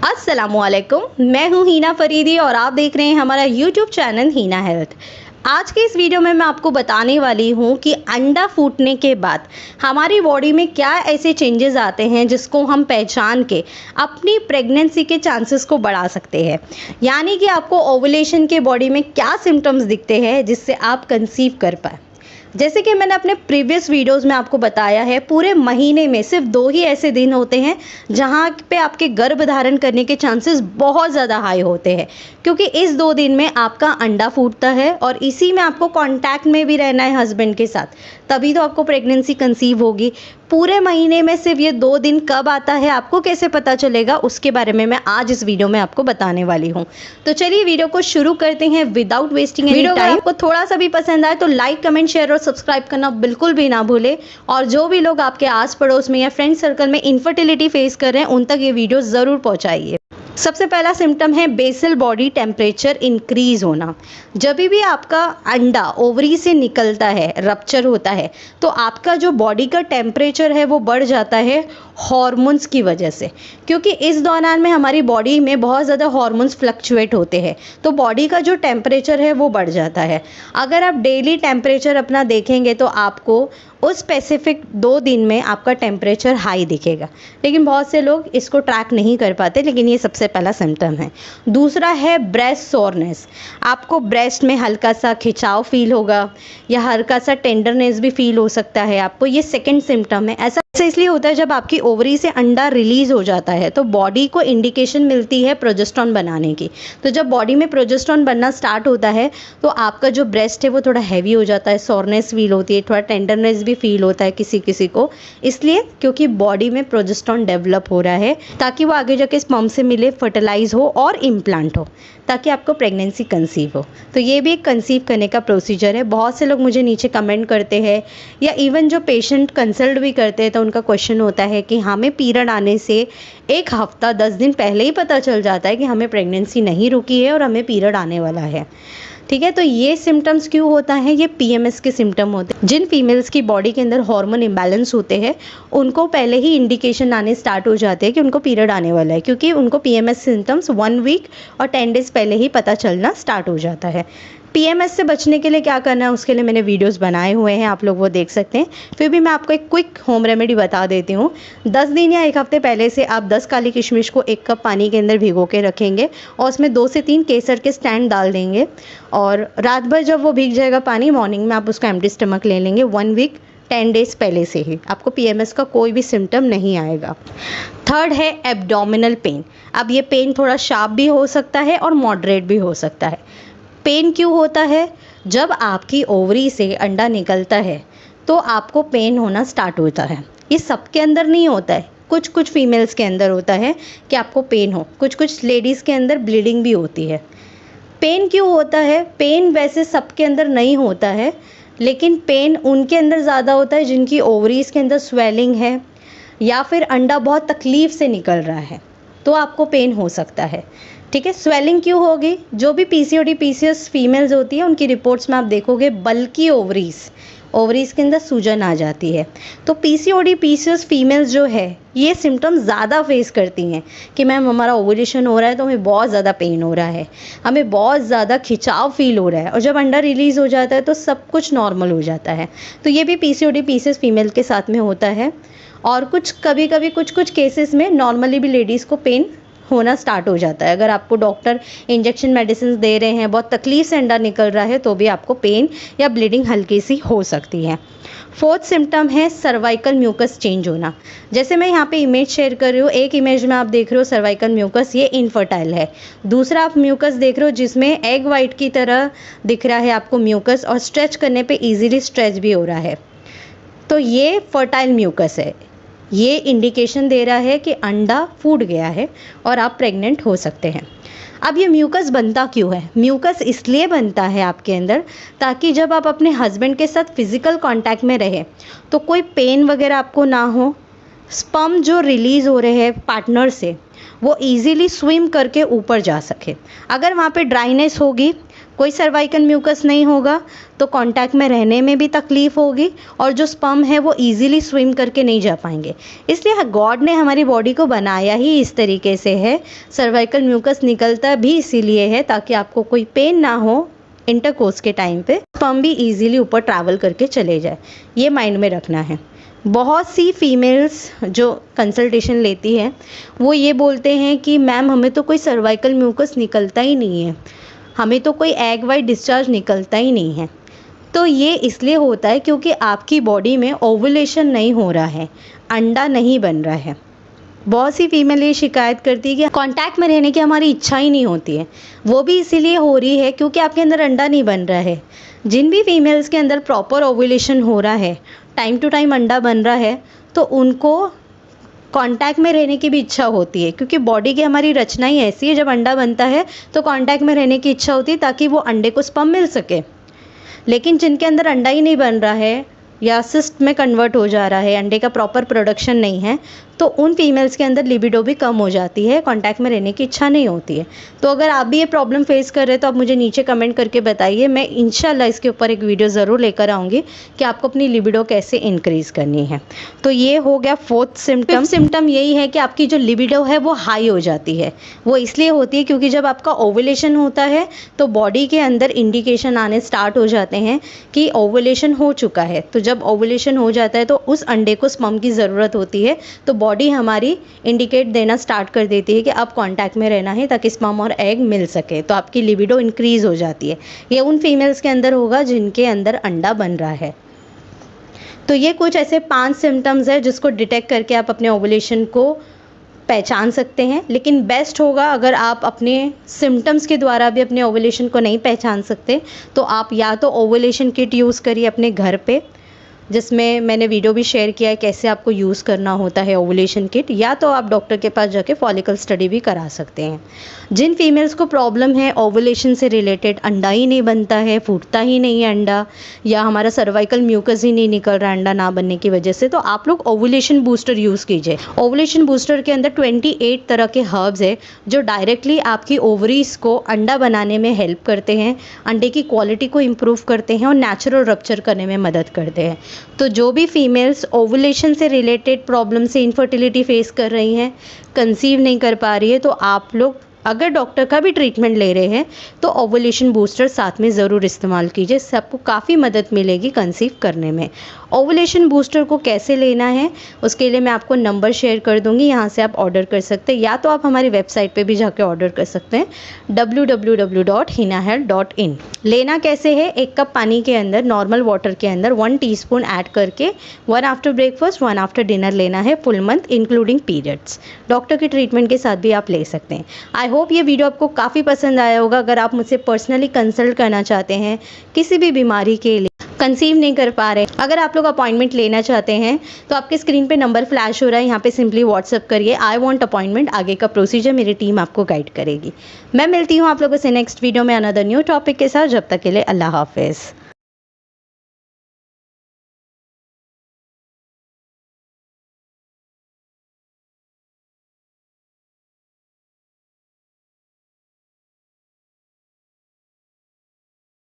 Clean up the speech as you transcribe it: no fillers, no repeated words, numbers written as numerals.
अस्सलामुअलैकुम, मैं हूं हीना फरीदी और आप देख रहे हैं हमारा यूट्यूब चैनल हीना हेल्थ। आज के इस वीडियो में मैं आपको बताने वाली हूं कि अंडा फूटने के बाद हमारी बॉडी में क्या ऐसे चेंजेस आते हैं जिसको हम पहचान के अपनी प्रेगनेंसी के चांसेस को बढ़ा सकते हैं। यानी कि आपको ओवुलेशन के बॉडी में क्या सिम्टम्स दिखते हैं जिससे आप कंसीव कर पाए। जैसे कि मैंने अपने प्रीवियस वीडियोस में आपको बताया है, पूरे महीने में सिर्फ 2 ही ऐसे दिन होते हैं जहाँ पे आपके गर्भ धारण करने के चांसेस बहुत ज़्यादा हाई होते हैं, क्योंकि इस 2 दिन में आपका अंडा फूटता है और इसी में आपको कांटेक्ट में भी रहना है हस्बैंड के साथ, तभी तो आपको प्रेगनेंसी कंसीव होगी। पूरे महीने में सिर्फ ये 2 दिन कब आता है, आपको कैसे पता चलेगा, उसके बारे में मैं आज इस वीडियो में आपको बताने वाली हूँ। तो चलिए वीडियो को शुरू करते हैं विदाउट वेस्टिंग एनी टाइम। आपको थोड़ा सा भी पसंद आए तो लाइक, कमेंट, शेयर और सब्सक्राइब करना बिल्कुल भी ना भूले। और जो भी लोग आपके आस पड़ोस में या फ्रेंड सर्कल में इनफर्टिलिटी फेस कर रहे हैं उन तक ये वीडियो ज़रूर पहुँचाइए। सबसे पहला सिम्टम है बेसल बॉडी टेम्परेचर इंक्रीज होना। जब भी आपका अंडा ओवरी से निकलता है, रप्चर होता है, तो आपका जो बॉडी का टेम्परेचर है वो बढ़ जाता है हॉर्मोन्स की वजह से, क्योंकि इस दौरान में हमारी बॉडी में बहुत ज़्यादा हॉर्मोन्स फ्लक्चुएट होते हैं, तो बॉडी का जो टेम्परेचर है वो बढ़ जाता है। अगर आप डेली टेम्परेचर अपना देखेंगे तो आपको उस स्पेसिफिक 2 दिन में आपका टेम्परेचर हाई दिखेगा, लेकिन बहुत से लोग इसको ट्रैक नहीं कर पाते, लेकिन ये सबसे पहला सिम्टम है। दूसरा है ब्रेस्ट सोरनेस। आपको ब्रेस्ट में हल्का सा खिंचाव फील होगा या हल्का सा टेंडरनेस भी फील हो सकता है आपको, ये सेकंड सिम्टम है। ऐसा इसलिए होता है जब आपकी ओवरी से अंडा रिलीज हो जाता है तो बॉडी को इंडिकेशन मिलती है प्रोजेस्टेरॉन बनाने की। तो जब बॉडी में प्रोजेस्टेरॉन बनना स्टार्ट होता है तो आपका जो ब्रेस्ट है वो थोड़ा हैवी हो जाता है, सोरनेस फील होती है, थोड़ा टेंडरनेस भी फील होता है किसी किसी को, इसलिए क्योंकि बॉडी में प्रोजेस्टेरॉन डेवलप हो रहा है ताकि वो आगे जाके स्पर्म से मिले, फर्टिलाइज हो और इम्प्लांट हो, ताकि आपको प्रेगनेंसी कंसीव हो। तो ये भी एक कंसीव करने का प्रोसीजर है। बहुत से लोग मुझे नीचे कमेंट करते हैं या इवन जो पेशेंट कंसल्ट भी करते हैं तो उनका क्वेश्चन होता है कि हमें पीरियड आने से 1 हफ्ता 10 दिन पहले ही पता चल जाता है कि हमें प्रेगनेंसी नहीं रुकी है और हमें पीरियड आने वाला है। ठीक है, तो ये सिम्टम्स क्यों होता है? ये पीएमएस के सिम्टम होते हैं। जिन फीमेल्स की बॉडी के अंदर हार्मोन इम्बैलेंस होते हैं उनको पहले ही इंडिकेशन आने स्टार्ट हो जाते हैं कि उनको पीरियड आने वाला है, क्योंकि उनको पीएमएस सिम्टम्स 1 वीक और 10 डेज पहले ही पता चलना स्टार्ट हो जाता है। पीएमएस से बचने के लिए क्या करना है उसके लिए मैंने वीडियोस बनाए हुए हैं, आप लोग वो देख सकते हैं। फिर भी मैं आपको एक क्विक होम रेमेडी बता देती हूँ। 10 दिन या 1 हफ्ते पहले से आप 10 काली किशमिश को 1 कप पानी के अंदर भिगो के रखेंगे और उसमें 2 से 3 केसर के स्टैंड डाल देंगे और रात भर जब वो भीग जाएगा पानी, मॉर्निंग में आप उसका एम्प्टी स्टमक ले लेंगे। 1 वीक 10 डेज पहले से ही आपको पीएमएस का कोई भी सिम्टम नहीं आएगा। थर्ड है एब्डोमिनल पेन। अब ये पेन थोड़ा शार्प भी हो सकता है और मॉडरेट भी हो सकता है। पेन क्यों होता है? जब आपकी ओवरी से अंडा निकलता है तो आपको पेन होना स्टार्ट होता है। ये सबके अंदर नहीं होता है, कुछ कुछ फीमेल्स के अंदर होता है कि आपको पेन हो, कुछ कुछ लेडीज़ के अंदर ब्लीडिंग भी होती है। पेन क्यों होता है? पेन वैसे सबके अंदर नहीं होता है, लेकिन पेन उनके अंदर ज़्यादा होता है जिनकी ओवरीज़ के अंदर स्वेलिंग है या फिर अंडा बहुत तकलीफ़ से निकल रहा है, तो आपको पेन हो सकता है। ठीक है, स्वेलिंग क्यों होगी? जो भी पीसीओडी पीसीएस फीमेल्स होती है उनकी रिपोर्ट्स में आप देखोगे बल्कि ओवरीज़ के अंदर सूजन आ जाती है। तो पीसीओडी पीसीएस फीमेल्स जो है ये सिम्टम्स ज़्यादा फेस करती हैं कि मैम हमारा ओवुलेशन हो रहा है तो हमें बहुत ज़्यादा पेन हो रहा है, हमें बहुत ज़्यादा खिंचाव फील हो रहा है, और जब अंडा रिलीज़ हो जाता है तो सब कुछ नॉर्मल हो जाता है। तो ये भी पीसीओडी पीसीएस फीमेल के साथ में होता है। और कुछ कभी कभी कुछ केसेस में नॉर्मली भी लेडीज़ को पेन होना स्टार्ट हो जाता है। अगर आपको डॉक्टर इंजेक्शन मेडिसिन दे रहे हैं, बहुत तकलीफ से अंडा निकल रहा है, तो भी आपको पेन या ब्लीडिंग हल्की सी हो सकती है। फोर्थ सिम्टम है सर्वाइकल म्यूकस चेंज होना। जैसे मैं यहाँ पे इमेज शेयर कर रही हूँ, एक इमेज में आप देख रहे हो सर्वाइकल म्यूकस, ये इनफर्टाइल है। दूसरा आप म्यूकस देख रहे हो जिसमें एग वाइट की तरह दिख रहा है आपको म्यूकस, और स्ट्रेच करने पे इजीली स्ट्रेच भी हो रहा है, तो ये फर्टाइल म्यूकस है। ये इंडिकेशन दे रहा है कि अंडा फूट गया है और आप प्रेग्नेंट हो सकते हैं। अब ये म्यूकस बनता क्यों है? म्यूकस इसलिए बनता है आपके अंदर ताकि जब आप अपने हस्बैंड के साथ फिज़िकल कांटेक्ट में रहें तो कोई पेन वगैरह आपको ना हो, स्पर्म जो रिलीज़ हो रहे हैं पार्टनर से वो इजीली स्विम करके ऊपर जा सके। अगर वहाँ पे ड्राइनेस होगी, कोई सर्वाइकल म्यूकस नहीं होगा तो कांटेक्ट में रहने में भी तकलीफ होगी और जो स्पर्म है वो इजीली स्विम करके नहीं जा पाएंगे। इसलिए गॉड ने हमारी बॉडी को बनाया ही इस तरीके से है। सर्वाइकल म्यूकस निकलता भी इसीलिए है ताकि आपको कोई पेन ना हो इंटरकोर्स के टाइम पे, स्पर्म भी इजीली ऊपर ट्रैवल करके चले जाए। ये माइंड में रखना है। बहुत सी फीमेल्स जो कंसल्टेशन लेती है वो ये बोलते हैं कि मैम हमें तो कोई सर्वाइकल म्यूकस निकलता ही नहीं है, हमें तो कोई एग वाइट डिस्चार्ज निकलता ही नहीं है। तो ये इसलिए होता है क्योंकि आपकी बॉडी में ओवुलेशन नहीं हो रहा है, अंडा नहीं बन रहा है। बहुत सी फीमेल ये शिकायत करती है कि कांटेक्ट में रहने की हमारी इच्छा ही नहीं होती है। वो भी इसीलिए हो रही है क्योंकि आपके अंदर अंडा नहीं बन रहा है। जिन भी फीमेल्स के अंदर प्रॉपर ओवुलेशन हो रहा है, टाइम टू टाइम अंडा बन रहा है, तो उनको कांटेक्ट में रहने की भी इच्छा होती है क्योंकि बॉडी की हमारी रचना ही ऐसी है। जब अंडा बनता है तो कांटेक्ट में रहने की इच्छा होती है ताकि वो अंडे को स्पर्म मिल सके। लेकिन जिनके अंदर अंडा ही नहीं बन रहा है या सिस्ट में कन्वर्ट हो जा रहा है, अंडे का प्रॉपर प्रोडक्शन नहीं है, तो उन फीमेल्स के अंदर लिबिडो भी कम हो जाती है, कांटेक्ट में रहने की इच्छा नहीं होती है। तो अगर आप भी ये प्रॉब्लम फेस कर रहे हैं तो आप मुझे नीचे कमेंट करके बताइए। मैं इंशाल्लाह इसके ऊपर एक वीडियो ज़रूर लेकर आऊँगी कि आपको अपनी लिबिडो कैसे इंक्रीज़ करनी है। तो ये हो गया फोर्थ सिम्टम। सिम्टम यही है कि आपकी जो लिबिडो है वो हाई हो जाती है। वो इसलिए होती है क्योंकि जब आपका ओवुलेशन होता है तो बॉडी के अंदर इंडिकेशन आने स्टार्ट हो जाते हैं कि ओवुलेशन हो चुका है। तो जब ओवुलेशन हो जाता है तो उस अंडे को स्पर्म की ज़रूरत होती है, तो बॉडी हमारी इंडिकेट देना स्टार्ट कर देती है कि अब कांटेक्ट में रहना है ताकि स्पर्म और एग मिल सके। तो आपकी लिबिडो इंक्रीज़ हो जाती है। ये उन फीमेल्स के अंदर होगा जिनके अंदर अंडा बन रहा है। तो ये कुछ ऐसे 5 सिम्टम्स है जिसको डिटेक्ट करके आप अपने ओवुलेशन को पहचान सकते हैं। लेकिन बेस्ट होगा अगर आप अपने सिम्टम्स के द्वारा भी अपने ओवुलेशन को नहीं पहचान सकते तो आप या तो ओवुलेशन किट यूज़ करिए अपने घर पे, जिसमें मैंने वीडियो भी शेयर किया है कैसे आपको यूज़ करना होता है ओवुलेशन किट, या तो आप डॉक्टर के पास जाके फॉलिकल स्टडी भी करा सकते हैं। जिन फीमेल्स को प्रॉब्लम है ओवुलेशन से रिलेटेड, अंडा ही नहीं बनता है, फूटता ही नहीं है अंडा, या हमारा सर्वाइकल म्यूकस ही नहीं निकल रहा अंडा ना बनने की वजह से, तो आप लोग ओवुलेशन बूस्टर यूज़ कीजिए। ओवुलेशन बूस्टर के अंदर 28 तरह के हर्ब्स है जो डायरेक्टली आपकी ओवरीज को अंडा बनाने में हेल्प करते हैं, अंडे की क्वालिटी को इम्प्रूव करते हैं और नेचुरल रप्चर करने में मदद करते हैं। तो जो भी फीमेल्स ओवुलेशन से रिलेटेड प्रॉब्लम से इनफर्टिलिटी फेस कर रही हैं, कंसीव नहीं कर पा रही है, तो आप लोग अगर डॉक्टर का भी ट्रीटमेंट ले रहे हैं तो ओवुलेशन बूस्टर साथ में ज़रूर इस्तेमाल कीजिए। इससे आपको काफ़ी मदद मिलेगी कंसीव करने में। ओवुलेशन बूस्टर को कैसे लेना है उसके लिए मैं आपको नंबर शेयर कर दूंगी, यहाँ से आप ऑर्डर कर सकते हैं, या तो आप हमारी वेबसाइट पे भी जाके ऑर्डर कर सकते हैं www.hinahealth.in। लेना कैसे है, 1 कप पानी के अंदर नॉर्मल वाटर के अंदर 1 टीस्पून ऐड करके 1 आफ्टर ब्रेकफास्ट 1 आफ्टर डिनर लेना है, full month including periods. Doctor के ट्रीटमेंट के साथ भी आप ले सकते हैं। आई होप ये वीडियो आपको काफ़ी पसंद आया होगा। अगर आप मुझसे पर्सनली कंसल्ट करना चाहते हैं किसी भी बीमारी के लिए, कंसीव नहीं कर पा रहे, अगर आप लोग अपॉइंटमेंट लेना चाहते हैं तो आपके स्क्रीन पे नंबर फ्लैश हो रहा है, यहाँ पे सिंपली व्हाट्सअप करिए आई वांट अपॉइंटमेंट। आगे का प्रोसीजर मेरी टीम आपको गाइड करेगी। मैं मिलती हूँ आप लोगों से नेक्स्ट वीडियो में अनदर न्यू टॉपिक के साथ। जब तक के लिए अल्लाह हाफिज़।